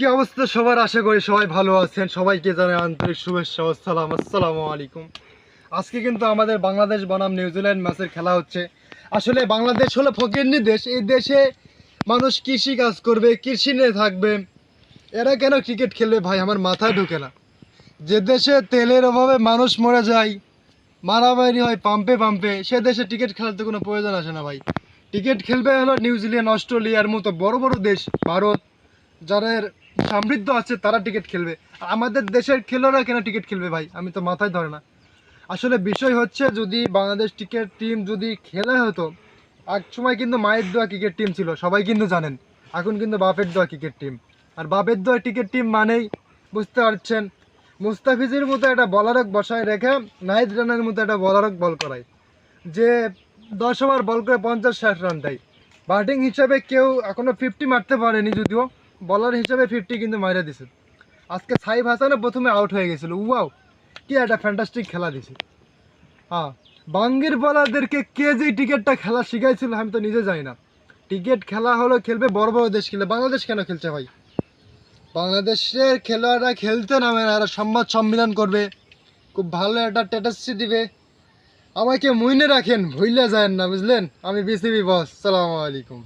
কি অবস্থা সবার? আশা করি সবাই ভালো আছেন। সবাইকে জানাই আন্তরিক শুভেচ্ছা ও সালাম। আসসালামু আলাইকুম। আজকে কিন্তু আমাদের বাংলাদেশ বনাম নিউজিল্যান্ড ম্যাচের খেলা হচ্ছে। আসলে বাংলাদেশ হলো ফকিরনি দেশ। এই দেশে মানুষ কৃষি কাজ করবে, কৃষি নিয়ে থাকবে। এরা কেন ক্রিকেট খেলবে ভাই? আমার মাথায় ঢোকে না। যে দেশে তেলের অভাবে মানুষ মরে যায়, মারামারি হয় পাম্পে পাম্পে, সে দেশে ক্রিকেট খেলার তো কোনো প্রয়োজন আসে না ভাই। ক্রিকেট খেলবে হলো নিউজিল্যান্ড, অস্ট্রেলিয়ার মতো বড় বড় দেশ, ভারত, যাদের সমৃদ্ধ আছে তারা টিকিট খেলবে। আর আমাদের দেশের খেলোয়াড়রা কেন টিকিট খেলবে ভাই? আমি তো মাথায় ধরে না। আসলে বিষয় হচ্ছে, যদি বাংলাদেশ ক্রিকেট টিম যদি খেলা হতো, এক সময় কিন্তু মায়ের দোয়া ক্রিকেট টিম ছিল, সবাই কিন্তু জানেন। এখন কিন্তু বাপের দোয়া ক্রিকেট টিম। আর বাপের দোয়া ক্রিকেট টিম মানেই বুঝতে পারছেন, মুস্তাফিজের মতো একটা বলারক বসায় রেখে নাহিদ রানের মতো একটা বলারক বল করায়, যে 10 ওভার বল করে 50-60 রান দেয়। ব্যাটিং হিসাবে কেউ এখনো 50 মারতে পারেনি, যদিও বলার হিসাবে 50 কিন্তু মাইরা দিছে। আজকে সাইফ হাসানও প্রথমে আউট হয়ে গেছিল। ওয়াও, কি একটা ফ্যান্টাস্টিক খেলা দিছে। হ্যাঁ, বাঙ্গির বলারদেরকে কে যে টিকেটটা খেলা শিখাইছিল আমি তো নিজে জানি না। টিকেট খেলা হলো খেলবে বড় বড় দেশ খেলে, বাংলাদেশ কেন খেলছে ভাই? বাংলাদেশের খেলোয়াড়রা খেলতে নামে না, এরা সংবাদ সম্মেলন করবে, খুব ভালো একটা স্ট্যাটাসি দিবে। আমাকে মইনে রাখেন, ভুইলা যায় না, বুঝলেন? আমি বিসিবি বস। সালামু আলাইকুম।